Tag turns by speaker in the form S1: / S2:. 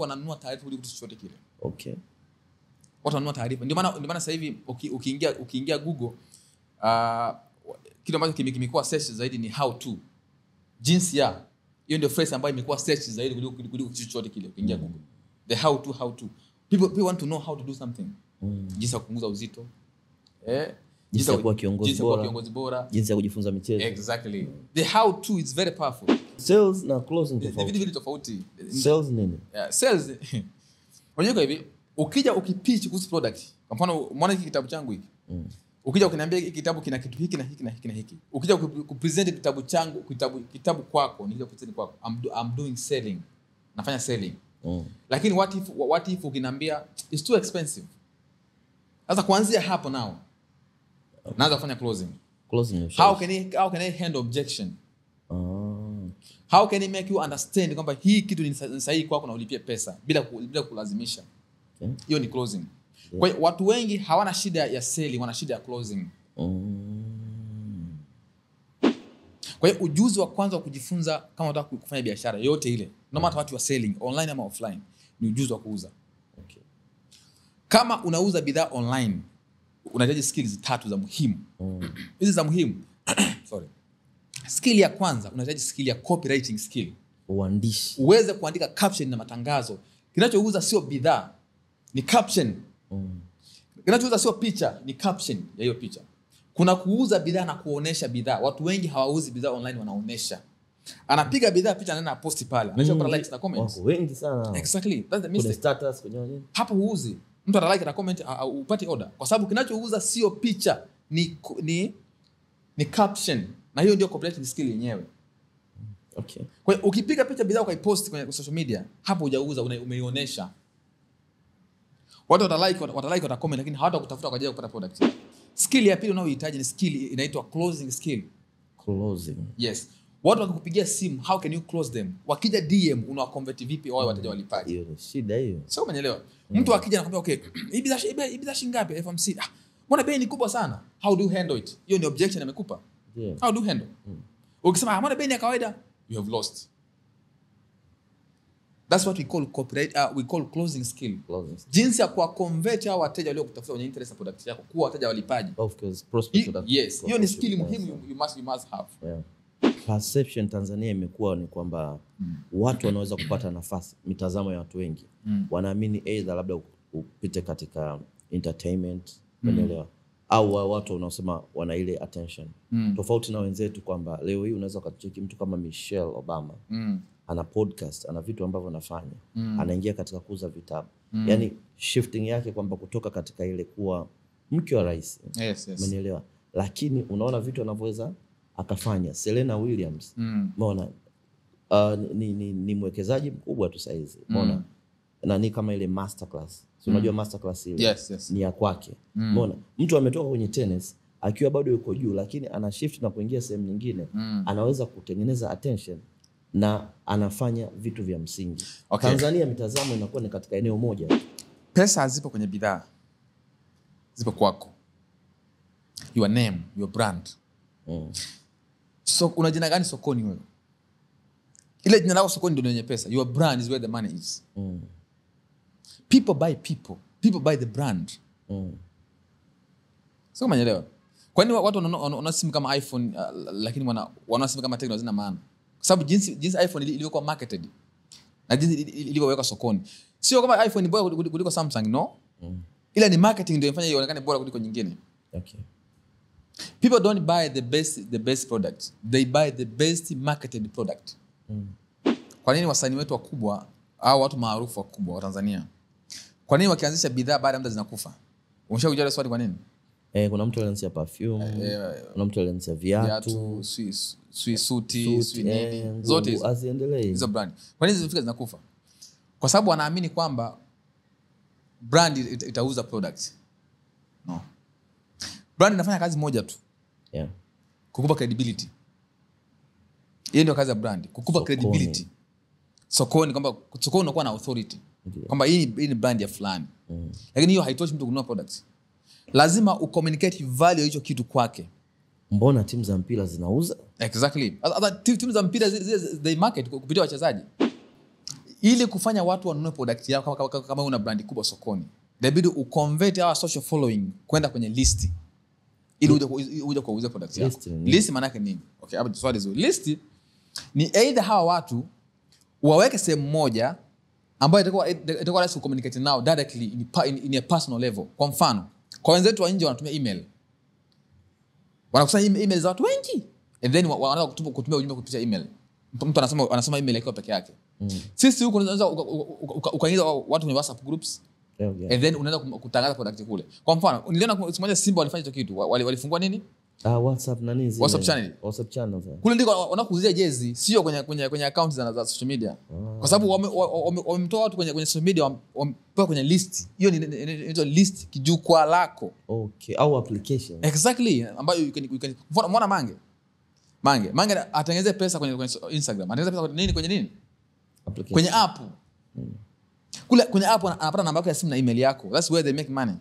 S1: wananunua taarifa kuliko kitu chochote kile.
S2: Okay.
S1: Watu wanunua taarifa. Ndio maana sasa hivi ukiingia Google kitu ambacho kimekuwa search zaidi ni how to. Jinsi ya. Hiyo ndio phrase ambayo imekuwa search zaidi kuliko kitu chochote kile ukiingia Google. The how to. People want to know how to do something. Jinsi ya kupunguza uzito.
S2: Jinsi ya kuwa kiongozi
S1: bora.
S2: Jinsi ya kujifunza michezo.
S1: Exactly. The how to is very powerful.
S2: Sales na closing tofauti.
S1: Vitu tofauti.
S2: Sales nini?
S1: Sales. Unajua hivi, ukija ukipitch kuhusu product. Kwa mfano, umeona hiki kitabu changu hiki. Ukija ukiniambia hiki kitabu kina kitu hiki na hiki na hiki na hiki. Ukija kupresent kitabu changu, kitabu kwako, nikija kupresent kwako, I'm doing selling. Nafanya selling. Lakini what if ukiniambia it's too expensive. Sasa kuanzia hapo nao naanza kufanya closing. How can I handle objection? How can I make you understand kwamba hii kitu ni sahihi kwako na ulipie pesa bila kulazimisha. Hiyo ni closing. Kwa hiyo watu wengi hawana shida ya selling, wana shida ya closing. Kwa hiyo ujuzi wa kwanza wa kujifunza kama unataka kufanya biashara yote ile, no matter what you are selling, online ama offline, ni ujuzi wa kuuza. Okay. Kama unauza bidhaa online, unahitaji skills 3 za muhimu. Hizi za muhimu. Sorry. Skill ya kwanza, unahitaji skill ya copywriting skill.
S2: Uandishi.
S1: Uweze kuandika caption na matangazo. Kinachouza sio bidhaa, ni caption. Kinachouza sio picha, ni caption ya hiyo picha. Kuna kuuza bidhaa na kuonesha bidhaa. Watu wengi hawauzi bidhaa online, wanaonesha. Anapiga bidhaa picha anaenda post pale. Anaacha kupata likes na comments.
S2: Wako wengi sana.
S1: Exactly. That's the mistake.
S2: Kuna status kwenye nini?
S1: Hapo huuzi. Mtu ata like na comment upate order. Kwa sababu kinachouza sio picha, ni caption. Na hiyo ndio copywriting skill yenyewe.
S2: Okay.
S1: Kwa hiyo ukipiga picha bidhaa ukaipost kwenye social media, hapo hujauza, umeionyesha. Watu wata comment lakini hawatakutafuta kwa ajili ya kupata product. Skill ya pili unayohitaji ni skill inaitwa closing skill.
S2: Closing.
S1: Yes. Watu wakikupigia simu, how can you close them? Wakija DM unawaconvert vipi wao wateja walipaji?
S2: Hiyo ni shida hiyo.
S1: Sio, umeelewa? Mtu akija anakuambia okay, hii bidhaa shilingi ngapi? FMC. Mbona bei ni kubwa sana? How do you handle it? Hiyo ni objection amekupa.
S2: Yeah.
S1: How do you handle? Ukisema mbona bei ni ya kawaida? You have lost. That's what we call closing skill. Jinsi ya kuwaconvert hao wateja walio kutafuta kwenye interest ya product yako kuwa wateja walipaji.
S2: Of course, prospect product.
S1: Yes, hiyo ni skill muhimu you must have.
S2: Yeah. Perception Tanzania imekuwa ni kwamba watu wanaweza kupata nafasi, mitazamo ya watu wengi. Wanaamini either labda upite katika entertainment, unaelewa? Au watu wanaosema wana ile attention. Tofauti na wenzetu kwamba leo hii unaweza kucheki mtu kama Michelle Obama. Ana podcast, ana vitu ambavyo anafanya. Anaingia katika kuuza vitabu. Yaani shifting yake kwamba kutoka katika ile kuwa mke wa rais.
S1: Yes.
S2: Umeelewa? Lakini unaona vitu anavyoweza akafanya. Serena Williams, umeona ni mwekezaji mkubwa tu sasa hizi. Umeona? Na ni kama ile masterclass. So unajua masterclass ile
S1: yes.
S2: Ni ya kwake. Umeona? Mtu ametoka kwenye tennis akiwa bado yuko juu lakini ana shift na kuingia sehemu nyingine. Anaweza kutengeneza attention na anafanya vitu vya msingi. Okay. Tanzania mitazamo inakuwa ni katika eneo moja.
S1: Pesa hazipo kwenye bidhaa. Zipo kwako. Your name, your brand. So una jina gani sokoni wewe? Ile jina lako sokoni ndio lenye pesa. Your brand is where the money is. People buy people. People buy the brand. Sio, umeelewa? Kwa nini watu wana simu kama iPhone lakini wana simu kama Tecno zina maana? Kwa sababu jinsi iPhone ilivyokuwa marketed na jinsi ilivyowekwa sokoni. Sio kama iPhone ni bora kuliko Samsung, no? Ila ni marketing ndio inafanya ionekane bora kuliko nyingine.
S2: Okay.
S1: People don't buy the best product. They buy the best marketed product. Kwa nini wasanii wetu wakubwa au watu maarufu wakubwa wa Tanzania, kwa nini wakianzisha bidhaa baada ya muda zinakufa? Umeshakuja swali kwa nini?
S2: Kuna mtu alianzisha perfume, kuna mtu alianzisha viatu,
S1: suti, nini, zote hizo brand. Kwa nini zifika zinakufa? Kwa sababu wanaamini kwamba brand itauza products. No. Brand inafanya kazi moja tu.
S2: Yeah.
S1: Kukupa credibility. Hiyo ndio kazi ya brand, kukupa credibility. Sokoni kwamba sokoni unakuwa na authority. Kwamba hii ni brand ya fulani. Lakini hiyo haitoshi mtu kununua products. Lazima ucommunicate value hicho kitu kwake.
S2: Mbona timu za mpira zinauza?
S1: Exactly. Timu za mpira they market kupitia wachezaji. ili kufanya watu wanunue product yako kama una brand kubwa sokoni, inabidi uconvert our social following kwenda kwenye list ili uje kuuza product yako. List maana yake nini? Okay, hapo swali zuri. List ni either hawa watu waweke sehemu moja ambayo itakuwa rahisi communicate nao directly in a personal level. Kwa mfano, kwa wenzetu wa nje wanatumia email. Wanakusanya email za watu wengi and then wanaanza kutumia ujumbe kupitia email. Mtu anasoma email yake peke yake. Sisi huko unaweza ukaingiza watu kwenye WhatsApp groups. And then unaanza kutangaza product kule. Kwa mfano, niliona siku moja Simba walifanya hicho kitu. Walifungua nini?
S2: WhatsApp na nini zile? WhatsApp channel.
S1: Kule ndiko wanakuuzia jezi, sio kwenye accounts za social media. Kwa sababu wamemtoa watu kwenye social media, wametoa kwenye list. Hiyo ni list kijukwaa lako.
S2: Okay, au application.
S1: Exactly, ambayo you can mbona Mange atengeneze pesa kwenye Instagram. Atengeneze pesa kwenye nini? Application. Kwenye app. Kule kwenye app anapata namba yako ya simu na email yako. That's where they make money.